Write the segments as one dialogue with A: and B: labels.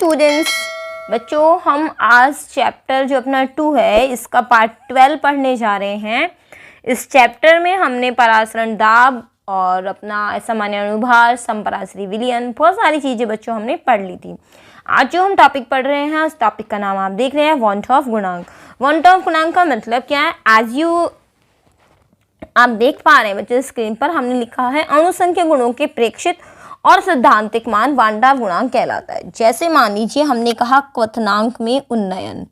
A: Students, बच्चों हम आज चैप्टर जो अपना 2 है इसका पार्ट 12 पढ़ने जा रहे हैं। इस चैप्टर में हमने परासरण दाब और अपना सामान्य अनुभार, समपरासरी विलयन, बहुत सारी चीज़ें बच्चों हमने पढ़ ली थी। आज जो हम टॉपिक पढ़ रहे हैं उस टॉपिक का नाम आप देख रहे हैं वांट ऑफ गुणांक। वांट ऑफ गुणांक का मतलब क्या है? आप देख पा रहे हैं बच्चों स्क्रीन पर हमने लिखा है अणुसंख्य गुणों के प्रेक्षित और सैद्धांतिक मान वांट ऑफ गुणांक कहलाता है। जैसे मान लीजिए हमने कहा क्वथनांक में उन्नयन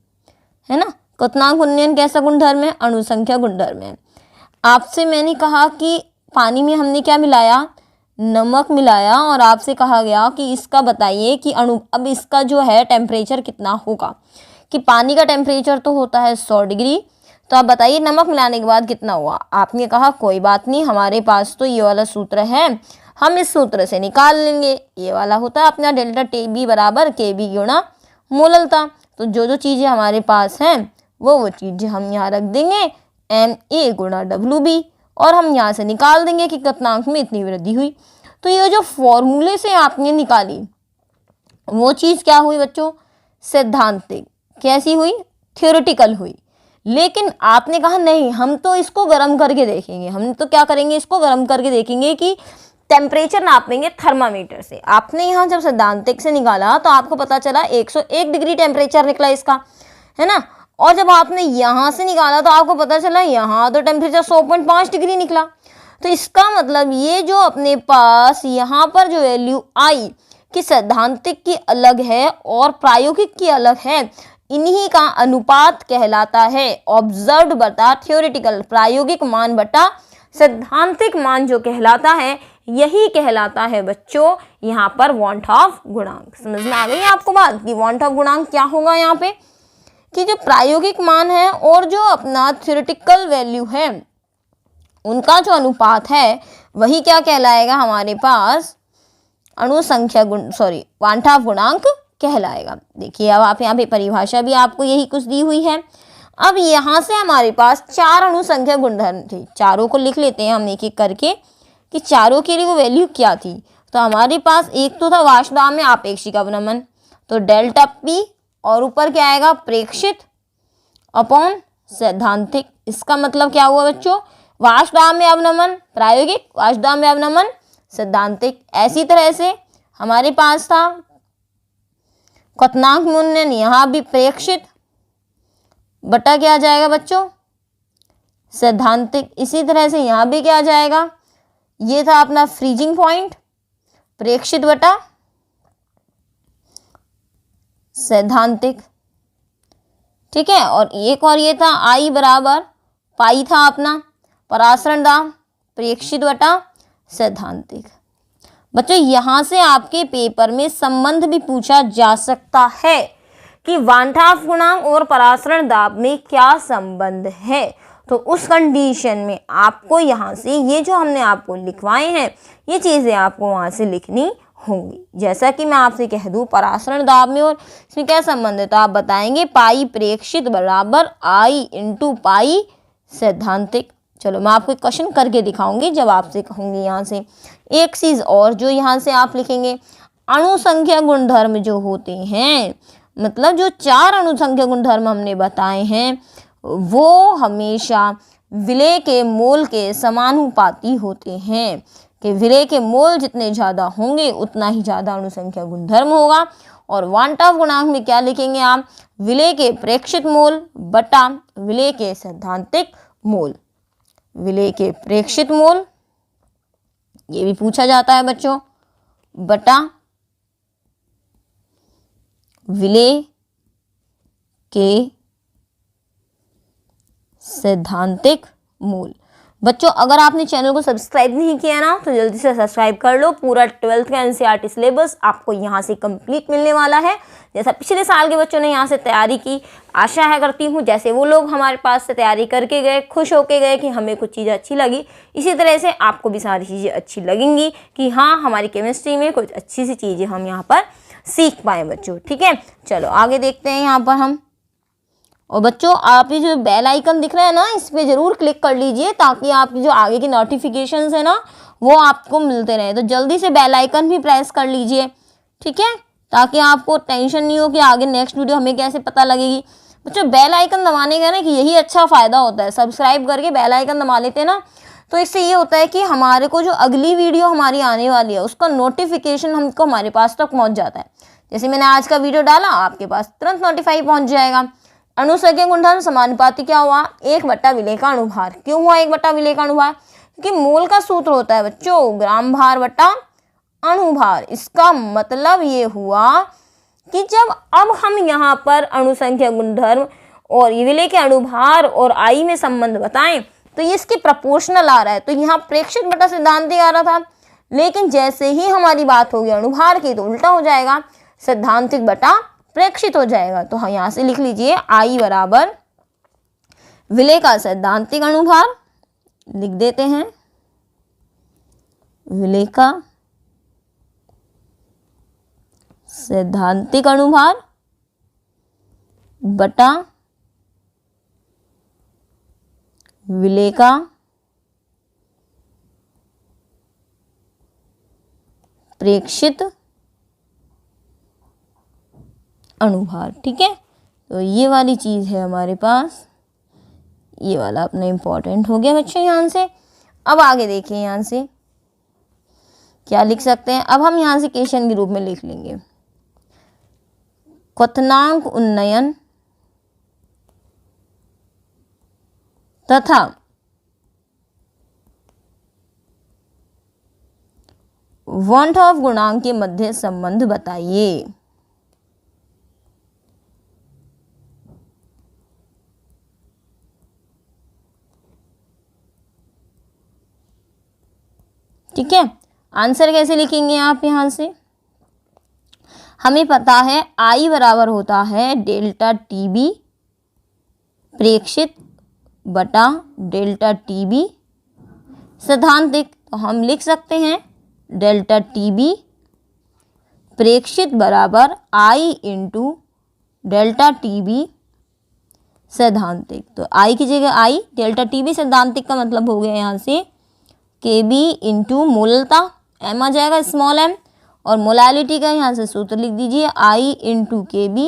A: है ना, क्वथनांक उन्नयन कैसा गुणधर्म है? अणुसंख्या गुणधर्म है। आपसे मैंने कहा कि पानी में हमने क्या मिलाया? नमक मिलाया और आपसे कहा गया कि इसका बताइए कि अब इसका जो है टेम्परेचर कितना होगा, कि पानी का टेम्परेचर तो होता है 100 डिग्री, तो आप बताइए नमक मिलाने के बाद कितना हुआ। आपने कहा कोई बात नहीं, हमारे पास तो ये वाला सूत्र है, हम इस सूत्र से निकाल लेंगे। ये वाला होता है अपना डेल्टा टी बी बराबर के बी गुणा मोललता। तो जो चीज़ें हमारे पास हैं वो चीज़ें हम यहाँ रख देंगे एम ए गुणा डब्ल्यू बी, और हम यहाँ से निकाल देंगे कि क्वथनांक में इतनी वृद्धि हुई। तो ये जो फॉर्मूले से आपने निकाली वो चीज़ क्या हुई बच्चों? सैद्धांतिक। कैसी हुई? थ्योरेटिकल हुई। लेकिन आपने कहा नहीं, हम तो इसको गर्म करके देखेंगे। हम तो क्या करेंगे? इसको गर्म करके देखेंगे कि टेम्परेचर नापेंगे थर्मामीटर से। आपने यहाँ जब सैद्धांतिक से निकाला तो आपको पता चला 101 डिग्री टेम्परेचर निकला इसका, है ना। और जब आपने यहाँ से निकाला तो आपको पता चला यहाँ तो टेम्परेचर 100.5 डिग्री निकला। तो इसका मतलब ये जो अपने पास यहाँ पर जो वैल्यू आई कि सैद्धांतिक की अलग है और प्रायोगिक की अलग है, इन्हीं का अनुपात कहलाता है ऑब्जर्व्ड बटा थ्योरेटिकल। प्रायोगिक मान बटा सैद्धांतिक मान जो कहलाता है यही कहलाता है बच्चों यहाँ पर वांट ऑफ गुणांक। समझ में आ गई आपको बात कि वांट ऑफ गुणांक क्या होगा यहाँ पे? कि जो प्रायोगिक मान है और जो अपना थ्योरेटिकल वैल्यू है उनका जो अनुपात है वही क्या कहलाएगा हमारे पास? अणुसंख्या वांट ऑफ गुणांक कहलाएगा। देखिए अब आप यहाँ पे परिभाषा भी आपको यही कुछ दी हुई है। अब यहाँ से हमारे पास 4 अणुसंख्या गुणधर्म थे, चारों को लिख लेते हैं हम एक एक करके कि चारों के लिए वो वैल्यू क्या थी। तो हमारे पास एक तो था वाष्पदाब में आपेक्षिक अवनमन, तो डेल्टा पी, और ऊपर क्या आएगा? प्रेक्षित अपॉन सैद्धांतिक। इसका मतलब क्या हुआ बच्चों? वाष्पदाब में अवनमन प्रायोगिक, वाष्पदाब में अवनमन सैद्धांतिक। ऐसी तरह से हमारे पास था क्वथनांक में उन्नयन, यहाँ भी प्रेक्षित बटा क्या आ जाएगा बच्चों? सैद्धांतिक। इसी तरह से यहाँ भी क्या आ जाएगा? ये था अपना फ्रीजिंग पॉइंट, प्रेक्षित बटा सैद्धांतिक, ठीक है। और एक और ये था आई बराबर पाई था अपना परासरण दाब, प्रेक्षित बटा सैद्धांतिक। बच्चों यहाँ से आपके पेपर में संबंध भी पूछा जा सकता है कि वांट ऑफ गुणांक और परासरण दाब में क्या संबंध है। तो उस कंडीशन में आपको यहाँ से ये जो हमने आपको लिखवाए हैं ये चीज़ें आपको वहाँ से लिखनी होंगी। जैसा कि मैं आपसे कह दूँ परासरण दाब में और इसमें क्या संबंध है, तो आप बताएंगे पाई प्रेक्षित बराबर आई इंटू पाई सैद्धांतिक। चलो मैं आपको एक क्वेश्चन करके दिखाऊंगी जब आपसे कहूँगी। यहाँ से एक चीज़ और जो यहाँ से आप लिखेंगे, अणुसंख्या गुणधर्म जो होते हैं, मतलब जो 4 अणुसंख्या गुणधर्म हमने बताए हैं वो हमेशा विलेय के मोल के समानुपाती होते हैं, कि विलेय के मोल जितने ज़्यादा होंगे उतना ही ज़्यादा अणुसंख्या गुणधर्म होगा। और वांट ऑफ गुणांक में क्या लिखेंगे आप? विलेय के प्रेक्षित मोल बटा विलेय के सैद्धांतिक मोल। विलेय के प्रेक्षित मोल ये भी पूछा जाता है बच्चों, बटा विलेय के सैद्धांतिक मूल। बच्चों अगर आपने चैनल को सब्सक्राइब नहीं किया ना तो जल्दी से सब्सक्राइब कर लो। पूरा 12th का एनसीईआरटी सिलेबस आपको यहाँ से कंप्लीट मिलने वाला है। जैसा पिछले साल के बच्चों ने यहाँ से तैयारी की, आशा है करती हूँ जैसे वो लोग हमारे पास से तैयारी करके गए, खुश होके गए कि हमें कुछ चीज़ें अच्छी लगी, इसी तरह से आपको भी सारी चीज़ें अच्छी लगेंगी कि हाँ हमारी केमिस्ट्री में कुछ अच्छी सी चीज़ें हम यहाँ पर सीख पाएँ बच्चों, ठीक है। चलो आगे देखते हैं यहाँ पर हम। और बच्चों आप ये जो बेल आइकन दिख रहा है ना इस पर ज़रूर क्लिक कर लीजिए ताकि आपकी जो आगे की नोटिफिकेशंस है ना वो आपको मिलते रहे। तो जल्दी से बेल आइकन भी प्रेस कर लीजिए, ठीक है। ताकि आपको टेंशन नहीं हो कि आगे नेक्स्ट वीडियो हमें कैसे पता लगेगी। बच्चों बेल आइकन दबाने का ना कि यही अच्छा फ़ायदा होता है, सब्सक्राइब करके बेल आइकन दबा लेते हैं ना, तो इससे ये होता है कि हमारे को जो अगली वीडियो हमारी आने वाली है उसका नोटिफिकेशन हमको हमारे पास तक पहुंच जाता है। जैसे मैंने आज का वीडियो डाला आपके पास तुरंत नोटिफाई पहुंच जाएगा। अणुसंख्यक गुणधर्म समानुपाती क्या हुआ, 1/विलेय का अणुभार। क्यों हुआ 1/विलेय का अणुभार, क्योंकि मोल का सूत्र होता है बच्चों ग्राम भार बटा अणुभार। इसका मतलब ये हुआ कि जब अब हम यहाँ पर अणुसंख्यक गुणधर्म और विलेय के अणुभार और आई में संबंध बताएं तो ये इसके प्रोपोर्शनल आ रहा है, तो यहाँ प्रेक्षित बटा सिद्धांतिक आ रहा था, लेकिन जैसे ही हमारी बात होगी अणुभार की तो उल्टा हो जाएगा, सिद्धांतिक बटा प्रेक्षित हो जाएगा। तो हाँ यहाँ से लिख लीजिए आई बराबर विलेय का सैद्धांतिक अणुभार, लिख देते हैं विलेय का सैद्धांतिक अणुभार बटा विलेय का प्रेक्षित अणुभार। ठीक है, तो ये वाली चीज़ है हमारे पास, ये वाला अपना इम्पोर्टेंट हो गया बच्चों। यहाँ से अब आगे देखिए, यहाँ से क्या लिख सकते हैं, अब हम यहाँ से क्वेश्चन के रूप में लिख लेंगे क्वथनांक उन्नयन तथा वॉन्ट ऑफ गुणांक के मध्य संबंध बताइए। ठीक है, आंसर कैसे लिखेंगे आप, यहाँ से हमें पता है आई बराबर होता है डेल्टा टी बी प्रेक्षित बटा डेल्टा टी बी सैद्धांतिक। तो हम लिख सकते हैं डेल्टा टी बी प्रेक्षित बराबर आई इंटू डेल्टा टी बी सैद्धांतिक। तो आई की जगह आई, डेल्टा टी बी सैद्धांतिक का मतलब हो गया यहाँ से के बी इंटू मोलता, एम आ जाएगा स्मॉल एम, और मोलालिटी का यहाँ से सूत्र लिख दीजिए I into K B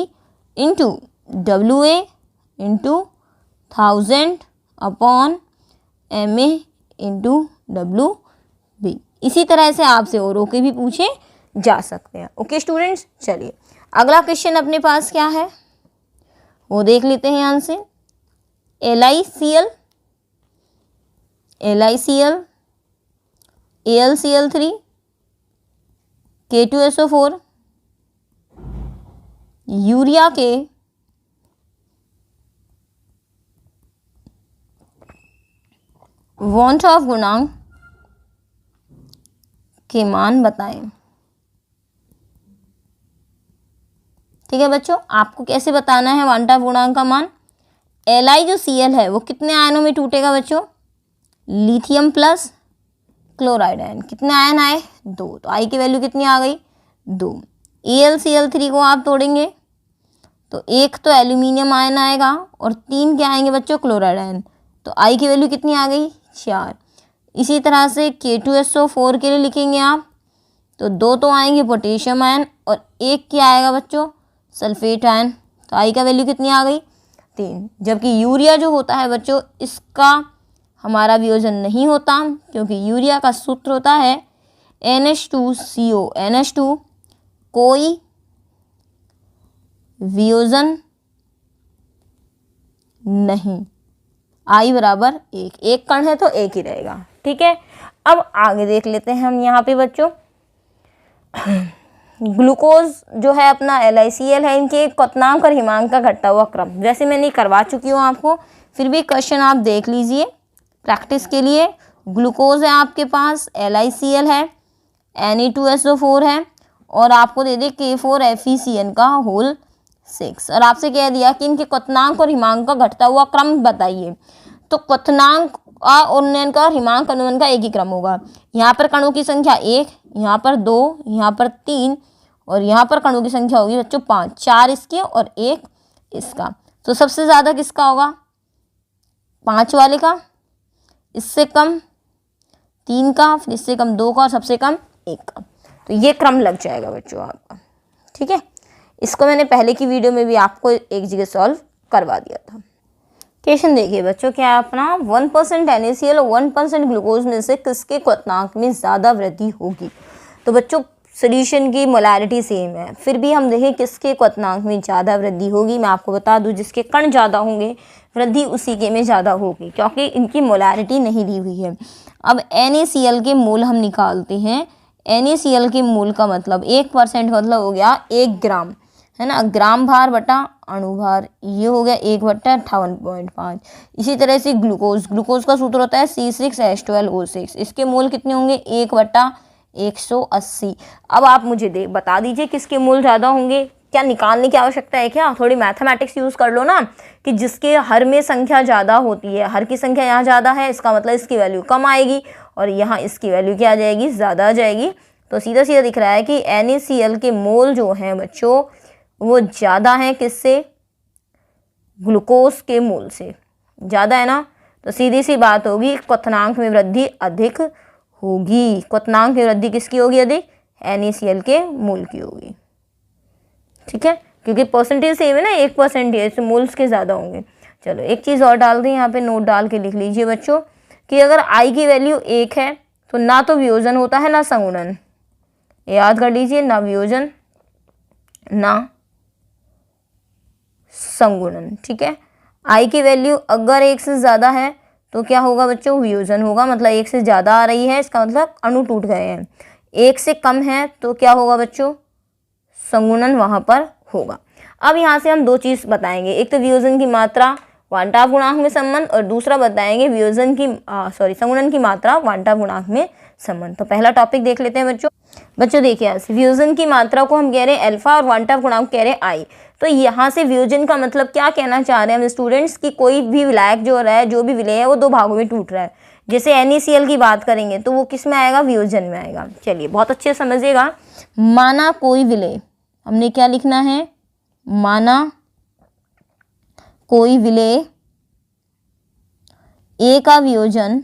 A: into W A into 1000 upon M A into W B. इसी तरह से आपसे औरों के भी पूछे जा सकते हैं। ओके स्टूडेंट्स, चलिए अगला क्वेश्चन अपने पास क्या है वो देख लेते हैं। यहाँ से LiCl AlCl3 K2SO4 यूरिया के वॉन्ट ऑफ गुणांक के मान बताएं। ठीक है बच्चों, आपको कैसे बताना है वॉन्ट ऑफ गुणांक का मान। Li जो Cl है वो कितने आयनों में टूटेगा बच्चों, लिथियम प्लस क्लोराइड आयन। कितने आयन आए, 2, तो आई की वैल्यू कितनी आ गई 2। AlCl3 को आप तोड़ेंगे तो एक तो एल्यूमिनियम आयन आएगा और 3 क्या आएंगे बच्चों, क्लोराइड आयन, तो आई की वैल्यू कितनी आ गई 4। इसी तरह से K2SO4 के लिए लिखेंगे आप तो 2 तो आएंगे पोटेशियम आयन और एक क्या आएगा बच्चों, सल्फेट आयन, तो आई का वैल्यू कितनी आ गई 3। जबकि यूरिया जो होता है बच्चों इसका हमारा वियोजन नहीं होता, क्योंकि यूरिया का सूत्र होता है NH2CO, NH2 कोई वियोजन नहीं, आई बराबर 1, एक कण है तो एक ही रहेगा। ठीक है, अब आगे देख लेते हैं हम यहाँ पे बच्चों ग्लूकोज जो है अपना LiCl है, इनके क्वथनांक और हिमांक का घटता हुआ क्रम जैसे मैंने करवा चुकी हूँ आपको, फिर भी क्वेश्चन आप देख लीजिए प्रैक्टिस के लिए। ग्लूकोज है आपके पास, LiCl है, Na2SO4 है और आपको दे दे K4FeCN का होल 6 और आपसे कह दिया कि इनके क्वथनांक और हिमांक का घटता हुआ क्रम बताइए। तो क्वथनांक उन्नयन का और हिमांक अनुवयन का एक ही क्रम होगा। यहाँ पर कणों की संख्या 1, यहाँ पर 2, यहाँ पर 3 और यहाँ पर कणों की संख्या होगी बच्चों 5, 4 इसके और 1 इसका। तो सबसे ज़्यादा किसका होगा, 5 वाले का, इससे कम 3 का, फिर इससे कम 2 का और सबसे कम 1 का। तो ये क्रम लग जाएगा बच्चों आपका। ठीक है, इसको मैंने पहले की वीडियो में भी आपको एक जगह सॉल्व करवा दिया था। क्वेश्चन देखिए बच्चों, क्या है अपना 1% NaCl और 1% ग्लूकोज में से किसके क्वथनांक में ज़्यादा वृद्धि होगी। तो बच्चों सोल्यूशन की मोलैरिटी सेम है, फिर भी हम देखें किसके क्वथनांक में ज़्यादा वृद्धि होगी। मैं आपको बता दूं, जिसके कण ज़्यादा होंगे वृद्धि उसी के में ज़्यादा होगी, क्योंकि इनकी मोलैरिटी नहीं दी हुई है। अब NaCl के मोल हम निकालते हैं। NaCl के मोल का मतलब 1% मतलब हो गया 1 ग्राम, है ना, ग्राम भार बटा अणु भार, ये हो गया 1/58.5। इसी तरह से ग्लूकोज का सूत्र होता है C6H12O6, इसके मोल कितने होंगे 1/180। अब आप मुझे बता दीजिए किसके मोल ज़्यादा होंगे। क्या निकालने की आवश्यकता है क्या, थोड़ी मैथमेटिक्स यूज़ कर लो ना, कि जिसके हर में संख्या ज़्यादा होती है, हर की संख्या यहाँ ज़्यादा है, इसका मतलब इसकी वैल्यू कम आएगी और यहाँ इसकी वैल्यू क्या आ जाएगी, ज़्यादा आ जाएगी। तो सीधा सीधा दिख रहा है कि NaCl के मोल जो हैं बच्चों वो ज़्यादा हैं किससे, ग्लूकोज के मोल से ज़्यादा है ना। तो सीधी सी बात होगी क्वथनांक में वृद्धि अधिक होगी। क्वथनांक में वृद्धि किसकी होगी अधिक, NaCl के मोल की होगी। ठीक है, क्योंकि परसेंटेज सेम है ना, 1% है, तो मोल्स के ज़्यादा होंगे। चलो एक चीज़ और डाल दें यहाँ पे, नोट डाल के लिख लीजिए बच्चों कि अगर I की वैल्यू 1 है तो ना तो वियोजन होता है ना संगुणन, याद कर लीजिए, ना वियोजन ना संगुणन। ठीक है, I की वैल्यू अगर 1 से ज़्यादा है तो क्या होगा बच्चों, वियोजन होगा, मतलब 1 से ज़्यादा आ रही है, इसका मतलब अणु टूट गए हैं। 1 से कम है तो क्या होगा बच्चों, संगुणन वहाँ पर होगा। अब यहाँ से हम दो चीज़ बताएंगे, एक तो वियोजन की मात्रा वांटाव गुणांक में संबंध, और दूसरा बताएंगे संगुणन की मात्रा वांटाव गुणांक में संबंध। तो पहला टॉपिक देख लेते हैं बच्चों देखिए, यहाँ से वियोजन की मात्रा को हम कह रहे हैं अल्फा और वांटाव गुणांक कह रहे हैं I। तो यहाँ से वियोजन का मतलब क्या कहना चाह रहे हैं हम स्टूडेंट्स, की कोई भी विलायक जो रहा है, जो भी विलेय है वो 2 भागों में टूट रहा है। जैसे NaCl की बात करेंगे तो वो किस में आएगा, वियोजन में आएगा। चलिए बहुत अच्छे समझिएगा, माना कोई विलेय, हमने क्या लिखना है, माना कोई विलेय A का वियोजन,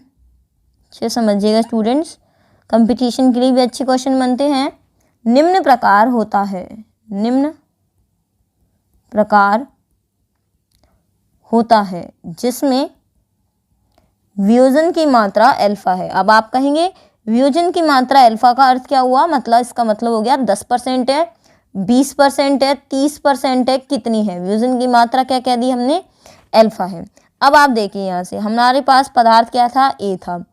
A: अच्छे समझिएगा स्टूडेंट्स, कंपटीशन के लिए भी अच्छे क्वेश्चन बनते हैं, निम्न प्रकार होता है, निम्न प्रकार होता है जिसमें वियोजन की मात्रा अल्फा है। अब आप कहेंगे वियोजन की मात्रा अल्फा का अर्थ क्या हुआ, मतलब इसका मतलब हो गया 10% है, 20% है, 30% है, कितनी है, वियोजन की मात्रा क्या कह दी हमने, अल्फा है। अब आप देखिए यहाँ से हमारे पास पदार्थ क्या था, A था,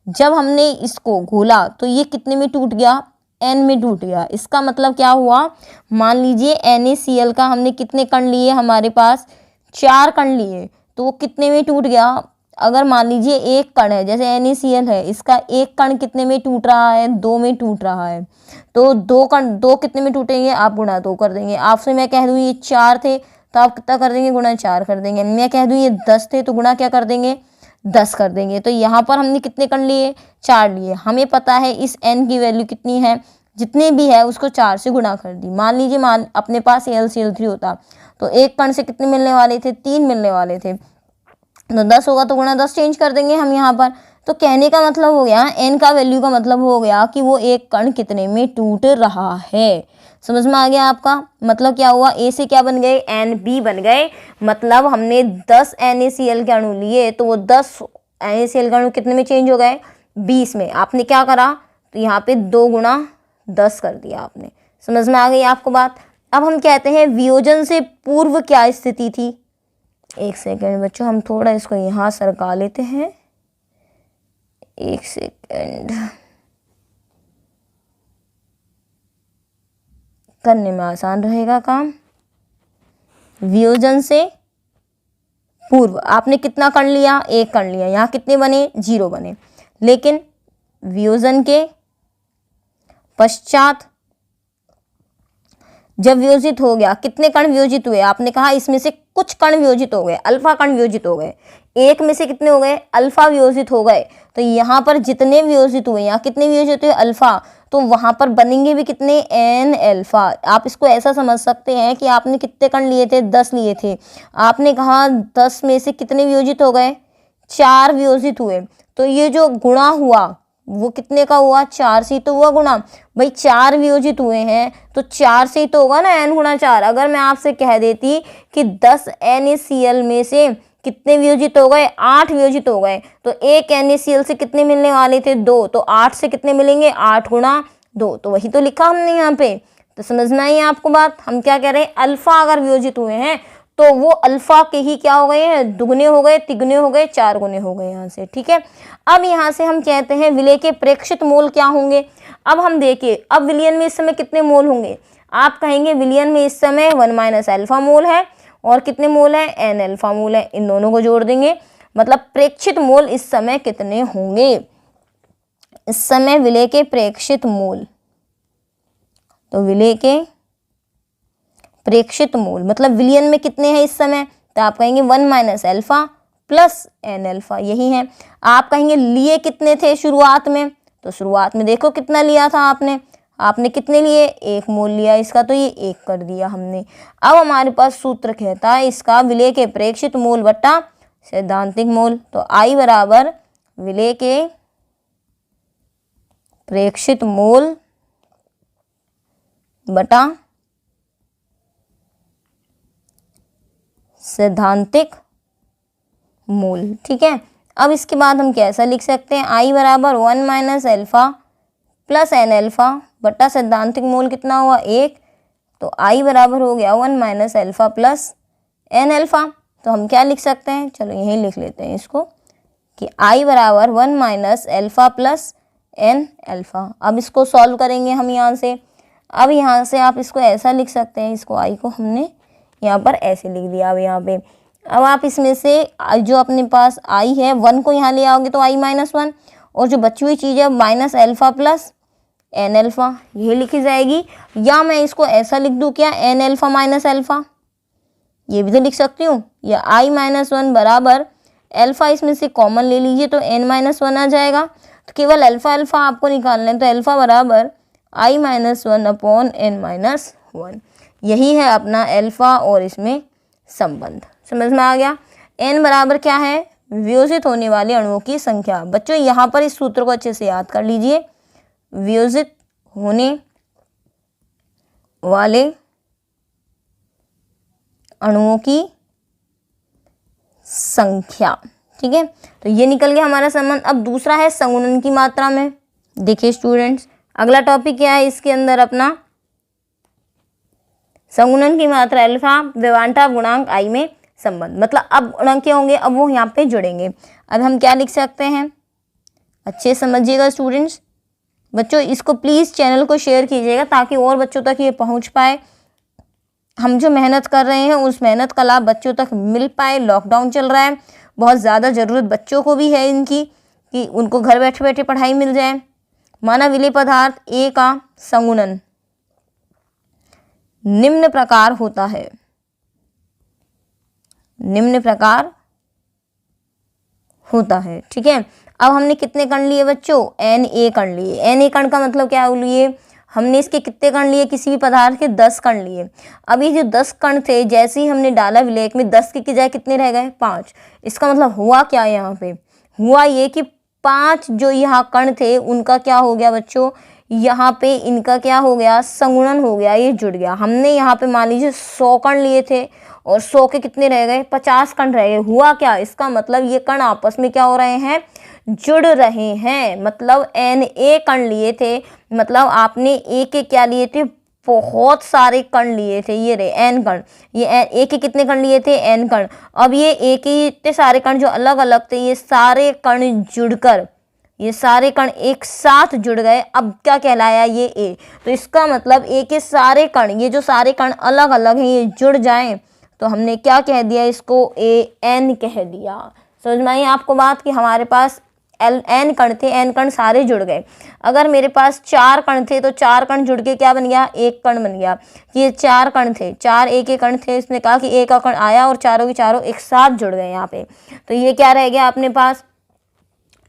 A: जब हमने इसको घोला तो ये कितने में टूट गया, N में टूट गया। इसका मतलब क्या हुआ, मान लीजिए NaCl का हमने कितने कण लिए, हमारे पास 4 कण लिए, तो वो कितने में टूट गया। अगर मान लीजिए 1 कण है, जैसे NaCl है, इसका 1 कण कितने में टूट रहा है, 2 में टूट रहा है, तो 2 कण 2 कितने में टूटेंगे, आप गुणा 2 कर देंगे। आपसे मैं कह दूँ ये 4 थे तो आप कितना कर देंगे, गुणा 4 कर देंगे। मैं कह दूँ ये 10 थे तो गुणा क्या कर देंगे, 10 कर देंगे। तो यहाँ पर हमने कितने कण लिए, 4 लिए। हमें पता है इस N की वैल्यू कितनी है, जितने भी है उसको 4 से गुणा कर दी। मान लीजिए अपने पास LCl3 होता तो 1 कण से कितने मिलने वाले थे, 3 मिलने वाले थे, तो 10 होगा तो गुणा 10 चेंज कर देंगे हम यहाँ पर। तो कहने का मतलब हो गया, N का वैल्यू का मतलब हो गया कि वो 1 कण कितने में टूट रहा है। समझ में आ गया आपका, मतलब क्या हुआ, A से क्या बन गए, NB बन गए, मतलब हमने 10 NaCl के अणु लिए तो वो 10 NaCl के अणु कितने में चेंज हो गए, 20 में। आपने क्या करा, तो यहाँ पे 2 गुणा 10 कर दिया आपने। समझ में आ गई आपको बात। अब हम कहते हैं वियोजन से पूर्व क्या स्थिति थी। एक सेकेंड बच्चों, हम थोड़ा इसको यहाँ सरका लेते हैं, एक सेकेंड, करने में आसान रहेगा काम। वियोजन से पूर्व आपने कितना कण लिया, 1 कण लिया, यहाँ कितने बने, 0 बने। लेकिन वियोजन के पश्चात जब वियोजित हो गया, कितने कण वियोजित हुए, आपने कहा इसमें से कुछ कण वियोजित हो गए, अल्फा कण वियोजित हो गए। 1 में से कितने हो गए, अल्फा वियोजित हो गए। तो यहाँ पर जितने वियोजित हुए, यहाँ कितने वियोजित हुए, अल्फा, तो वहाँ पर बनेंगे भी कितने, N अल्फा। आप इसको ऐसा समझ सकते हैं कि आपने कितने कण लिए थे, 10 लिए थे, आपने कहा 10 में से कितने वियोजित हो गए, 4 वियोजित हुए। तो ये जो गुणा हुआ वो कितने का हुआ, 4 से तो हुआ गुणा। भाई 4 वियोजित हुए हैं तो 4 से तो होगा ना n गुणा 4। अगर मैं आपसे कह देती कि 10 NaCl में से कितने वियोजित हो गए, 8 वियोजित हो गए, तो एक NaCl से कितने मिलने वाले थे, 2, तो 8 से कितने मिलेंगे, 8 गुणा 2, तो वही तो लिखा हमने यहाँ पे। तो समझना ही है आपको बात। हम क्या कह रहे हैं, अल्फा अगर वियोजित हुए हैं तो वो अल्फा के ही क्या हो गए हैं, दुगने हो गए, तिगुने हो गए, 4 गुने हो गए यहाँ से, ठीक है। अब यहाँ से हम कहते हैं विलेय के प्रेक्षित मोल क्या होंगे। अब हम देखिए, अब विलयन में इस समय कितने मोल होंगे, आप कहेंगे विलयन में इस समय 1 - अल्फा मोल है और कितने मोल है, n अल्फा मोल है। इन दोनों को जोड़ देंगे, मतलब प्रेक्षित मोल इस समय कितने होंगे। इस समय विलेय के प्रेक्षित मोल, तो विलेय के प्रेक्षित मोल मतलब विलयन में कितने हैं इस समय, तो आप कहेंगे 1 - अल्फा प्लस n अल्फा, यही है। आप कहेंगे लिए कितने थे शुरुआत में, तो शुरुआत में देखो कितना लिया था आपने कितने लिए, 1 मोल लिया इसका, तो ये 1 कर दिया हमने। अब हमारे पास सूत्र कहता है इसका विलेय के प्रेक्षित मोल बट्टा सैद्धांतिक मोल, तो I बराबर विलेय के प्रेक्षित मोल बटा सैद्धांतिक मोल, ठीक है। अब इसके बाद हम कैसा लिख सकते हैं, I बराबर 1 - अल्फा प्लस n अल्फा बटा सैद्धांतिक मोल कितना हुआ, 1, तो I बराबर हो गया 1 - अल्फा प्लस n अल्फा। तो हम क्या लिख सकते हैं, चलो यहीं लिख लेते हैं इसको कि I बराबर 1 - अल्फा प्लस n अल्फा। अब इसको सॉल्व करेंगे हम यहाँ से। अब यहाँ से आप इसको ऐसा लिख सकते हैं, इसको I को हमने यहाँ पर ऐसे लिख दिया। अब यहाँ पे अब आप इसमें से जो अपने पास I है 1 को यहाँ ले आओगे तो I - 1, और जो बची हुई चीज़ है minus alpha plus n alpha, ये लिखी जाएगी। या मैं इसको ऐसा लिख दूँ क्या, n अल्फा माइनस अल्फा, ये भी तो लिख सकती हूँ। या I - 1 बराबर अल्फा, इसमें से कॉमन ले लीजिए तो n - 1 आ जाएगा। तो केवल अल्फा अल्फा आपको निकालना है, तो अल्फा बराबर I - 1 अपॉन n - 1, यही है अपना अल्फा और इसमें संबंध। समझ में आ गया। n बराबर क्या है, वियोजित होने वाले अणुओं की संख्या। बच्चों यहाँ पर इस सूत्र को अच्छे से याद कर लीजिए, वियोजित होने वाले अणुओं की संख्या, ठीक है। तो ये निकल गया हमारा संबंध। अब दूसरा है संगुणन की मात्रा में। देखिए स्टूडेंट्स, अगला टॉपिक क्या है इसके अंदर अपना, संगुणन की मात्रा अल्फा विभाजन गुणांक I में संबंध। मतलब अब गुणांक क्या होंगे, अब वो यहाँ पे जुड़ेंगे। अब हम क्या लिख सकते हैं, अच्छे समझिएगा स्टूडेंट्स। बच्चों इसको प्लीज़ चैनल को शेयर कीजिएगा ताकि और बच्चों तक ये पहुँच पाए। हम जो मेहनत कर रहे हैं उस मेहनत का लाभ बच्चों तक मिल पाए। लॉकडाउन चल रहा है, बहुत ज़्यादा ज़रूरत बच्चों को भी है इनकी, कि उनको घर बैठे बैठे पढ़ाई मिल जाए। माना विलेय पदार्थ A का संगुणन निम्न प्रकार होता है, निम्न प्रकार होता है, ठीक है। अब हमने कितने कण लिए बच्चों, Na कण लिए। Na कण का मतलब क्या लिए, हमने इसके कितने कण लिए, किसी भी पदार्थ के 10 कण लिए। अब ये जो 10 कण थे जैसे ही हमने डाला विलेयक में, 10 की जाए कितने रह गए, 5। इसका मतलब हुआ क्या, यहाँ पे हुआ ये कि 5 जो यहाँ कण थे उनका क्या हो गया बच्चों, यहाँ पे इनका क्या हो गया, संगुणन हो गया, ये जुड़ गया। हमने यहाँ पे मान लीजिए 100 कण लिए थे और 100 के कितने रह गए, 50 कण रह गए। हुआ क्या, इसका मतलब ये कण आपस में क्या हो रहे हैं, जुड़ रहे हैं। मतलब Na कण लिए थे, मतलब आपने A के क्या लिए थे, बहुत सारे कण लिए थे। ये रहे n कण, ये A के कितने कण लिए थे, n कण। अब ये A के इतने सारे कण जो अलग अलग थे, ये सारे कण जुड़कर, ये सारे कण एक साथ जुड़ गए। अब क्या कहलाया ये A। तो इसका मतलब A के सारे कण, ये जो सारे कण अलग अलग हैं, ये जुड़ जाएं तो हमने क्या कह दिया, इसको An कह दिया। समझ में आई आपको बात, कि हमारे पास n कण थे, n कण सारे जुड़ गए। अगर मेरे पास 4 कण थे तो 4 कण जुड़ के क्या बन गया, 1 कण बन गया। ये 4 कण थे, 4 A के कण थे, इसने कहा कि A का कण आया और चारों के चारों एक साथ जुड़ गए यहाँ पे। तो ये क्या रह गया अपने पास,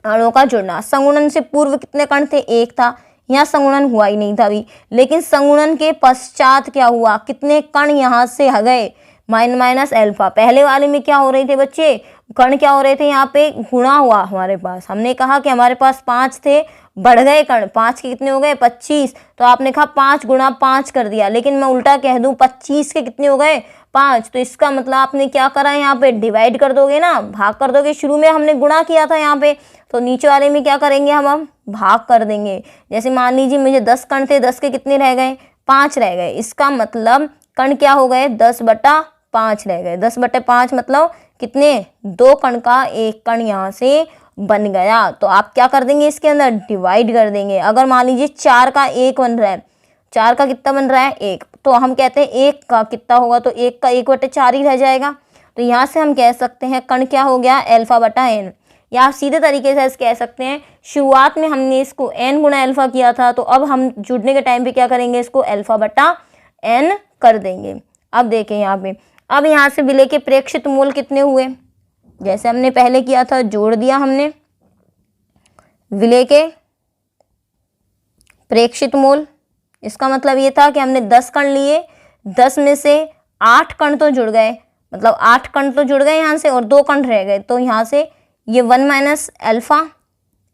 A: अणुओं का जुड़ना। संगुणन से पूर्व कितने कण थे, 1 था, यहाँ संगुणन हुआ ही नहीं था अभी। लेकिन संगुणन के पश्चात क्या हुआ, कितने कण यहाँ से गए, माइनस अल्फा। पहले वाले में क्या हो रहे थे बच्चे, कण क्या हो रहे थे यहाँ पे, गुणा हुआ हमारे पास। हमने कहा कि हमारे पास 5 थे, बढ़ गए कण, 5 के कितने हो गए 25, तो आपने कहा 5 गुणा 5 कर दिया, लेकिन मैं उल्टा कह दूं 25 के कितने हो गए 5, तो इसका मतलब आपने क्या करा, यहाँ पे डिवाइड कर दोगे ना, भाग कर दोगे। शुरू में हमने गुणा किया था यहाँ पे, तो नीचे वाले में क्या करेंगे हम भाग कर देंगे। जैसे मान लीजिए मुझे 10 कण थे, 10 के कितने रह गए 5 रह गए, इसका मतलब कण क्या हो गए 10/5 रह गए। 10/5 मतलब कितने, 2 कण का एक कण यहाँ से बन गया। तो आप क्या कर देंगे, इसके अंदर डिवाइड कर देंगे। अगर मान लीजिए 4 का 1 बन रहा है, 4 का कितना बन रहा है 1, तो हम कहते हैं 1 का कितना होगा, तो 1 का 1/4 ही रह जाएगा। तो यहाँ से हम कह सकते हैं कण क्या हो गया अल्फा/n। या आप सीधे तरीके से कह सकते हैं शुरुआत में हमने इसको n गुणा अल्फा किया था, तो अब हम जुड़ने के टाइम पे क्या करेंगे, इसको अल्फा/n कर देंगे। अब देखें यहाँ पे, अब यहाँ से विलेय के प्रेक्षित मोल कितने हुए, जैसे हमने पहले किया था, जोड़ दिया हमने विलेय के प्रेक्षित मोल। इसका मतलब ये था कि हमने 10 कण लिए, 10 में से 8 कण तो जुड़ गए, मतलब 8 कण तो जुड़ गए यहाँ से, और 2 कण रह गए। तो यहाँ से ये 1 माइनस अल्फा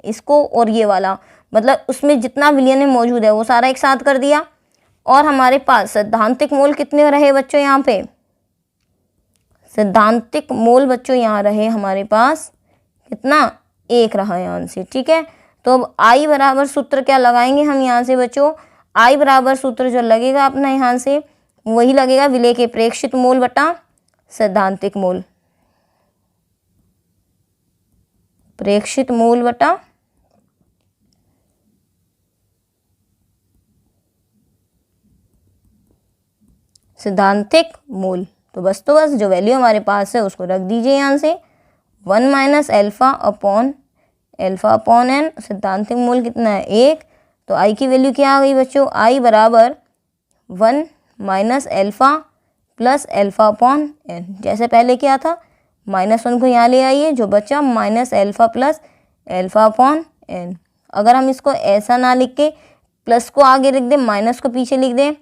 A: इसको, और ये वाला मतलब उसमें जितना विलयन में मौजूद है वो सारा एक साथ कर दिया। और हमारे पास सैद्धांतिक मोल कितने रहे बच्चों, यहाँ पे सैद्धांतिक मोल बच्चों यहाँ रहे हमारे पास कितना, 1 रहा यहाँ से। ठीक है, तो अब आई बराबर सूत्र क्या लगाएंगे हम यहाँ से बच्चों, आई बराबर सूत्र जो लगेगा अपना यहाँ से वही लगेगा विलेय के प्रेक्षित मोल बटा सैद्धांतिक मोल, प्रेक्षित मोल बटा सैद्धांतिक मोल। तो बस जो वैल्यू हमारे पास है उसको रख दीजिए यहाँ से, 1 माइनस अल्फा अपॉन n, सैद्धांतिक मोल कितना है 1। तो आई की वैल्यू क्या आ गई बच्चों, आई बराबर 1 minus alpha plus alpha upon n, जैसे पहले क्या था -1 को यहाँ ले आइए, जो बचा minus alpha plus alpha upon n। अगर हम इसको ऐसा ना लिख के प्लस को आगे लिख दें, माइनस को पीछे लिख दें,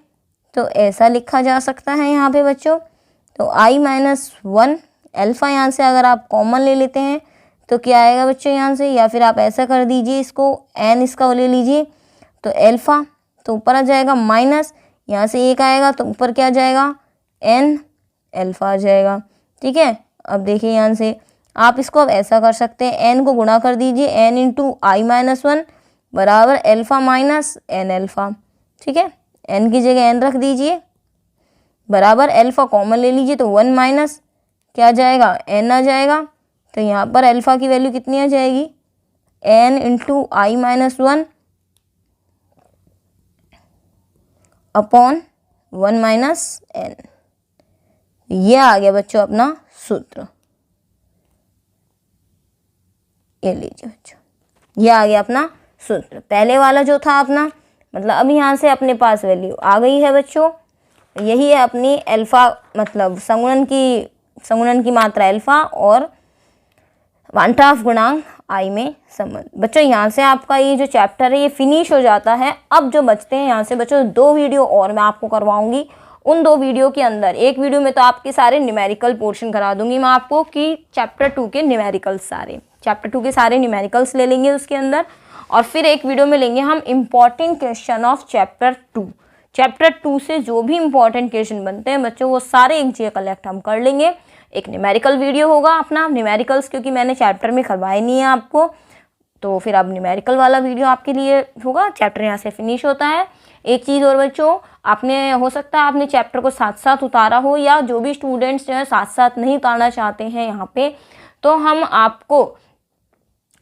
A: तो ऐसा लिखा जा सकता है यहाँ पे बच्चों। तो i-1 अल्फा यहाँ से अगर आप कॉमन ले लेते हैं तो क्या आएगा बच्चों यहाँ से, या फिर आप ऐसा कर दीजिए इसको n इसका ले लीजिए, तो अल्फा तो ऊपर आ जाएगा, माइनस यहाँ से 1 आएगा तो ऊपर क्या आ जाएगा n अल्फा आ जाएगा। ठीक है, अब देखिए यहाँ से आप इसको अब ऐसा कर सकते हैं, n को गुणा कर दीजिए, n इंटू i-1 बराबर अल्फा माइनस n अल्फा। ठीक है, n की जगह n रख दीजिए, बराबर अल्फा कॉमन ले लीजिए, तो 1 माइनस क्या आ जाएगा n आ जाएगा। तो यहाँ पर अल्फा की वैल्यू कितनी आ जाएगी, n into i-1 upon 1 minus n। ये आ गया बच्चों अपना सूत्र, ये लीजिए बच्चों, ये आ गया अपना सूत्र। पहले वाला जो था अपना, मतलब अब यहाँ से अपने पास वैल्यू आ गई है बच्चों, यही है अपनी अल्फा, मतलब संगुणन की मात्रा अल्फा और वांट्राफ गुणांक आई में संबंध। बच्चों यहाँ से आपका ये जो चैप्टर है ये फिनिश हो जाता है। अब जो बचते हैं यहाँ से बच्चों 2 वीडियो और मैं आपको करवाऊंगी। उन 2 वीडियो के अंदर एक वीडियो में तो आपके सारे न्यूमेरिकल पोर्शन करा दूंगी मैं आपको, कि चैप्टर 2 के न्यूमेरिकल्स, चैप्टर 2 के सारे न्यूमेरिकल्स ले लेंगे उसके अंदर, और फिर एक वीडियो में लेंगे हम important question of chapter 2। Chapter 2 से जो भी इम्पॉर्टेंट क्वेश्चन बनते हैं बच्चों वो सारे एक जगह कलेक्ट हम कर लेंगे। एक न्यूमेरिकल वीडियो होगा अपना, न्यूमेरिकल्स क्योंकि मैंने चैप्टर में करवाए नहीं है आपको, तो फिर अब न्यूमेरिकल वाला वीडियो आपके लिए होगा। चैप्टर यहाँ से फिनिश होता है। एक चीज़ और बच्चों, आपने हो सकता है आपने चैप्टर को साथ साथ उतारा हो, या जो भी स्टूडेंट्स जो है साथ साथ नहीं उतारना चाहते हैं यहाँ पे, तो हम आपको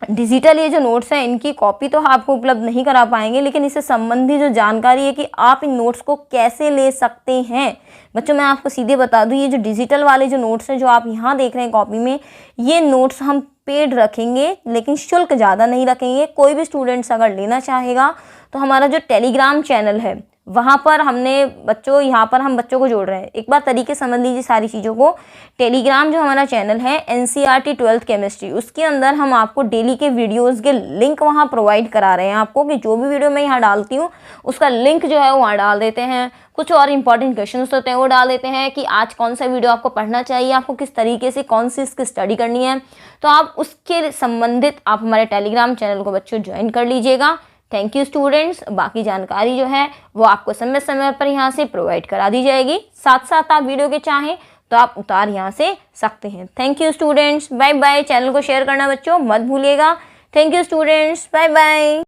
A: डिजिटल ये जो नोट्स हैं इनकी कॉपी तो आपको उपलब्ध नहीं करा पाएंगे, लेकिन इससे संबंधी जो जानकारी है कि आप इन नोट्स को कैसे ले सकते हैं बच्चों, मैं आपको सीधे बता दूं, ये जो डिजिटल वाले जो नोट्स हैं जो आप यहाँ देख रहे हैं कॉपी में, ये नोट्स हम पेड रखेंगे, लेकिन शुल्क ज़्यादा नहीं रखेंगे। कोई भी स्टूडेंट्स अगर लेना चाहेगा तो हमारा जो टेलीग्राम चैनल है वहाँ पर हमने बच्चों, यहाँ पर हम बच्चों को जोड़ रहे हैं। एक बार तरीके समझ लीजिए सारी चीज़ों को। टेलीग्राम जो हमारा चैनल है NCERT 12th केमिस्ट्री, उसके अंदर हम आपको डेली के वीडियोस के लिंक वहाँ प्रोवाइड करा रहे हैं आपको, कि जो भी वीडियो मैं यहाँ डालती हूँ उसका लिंक जो है वो वहाँ डाल देते हैं। कुछ और इंपॉर्टेंट क्वेश्चंस होते हैं वो डाल देते हैं कि आज कौन सा वीडियो आपको पढ़ना चाहिए, आपको किस तरीके से कौन सी इसकी स्टडी करनी है। तो आप उसके संबंधित आप हमारे टेलीग्राम चैनल को बच्चों ज्वाइन कर लीजिएगा। Thank you students. बाकी जानकारी जो है वो आपको समय समय पर यहाँ से प्रोवाइड करा दी जाएगी। साथ साथ आप वीडियो के चाहें तो आप उतार यहाँ से सकते हैं। Thank you students, bye bye. Channel को शेयर करना बच्चों मत भूलिएगा। Thank you students, bye bye.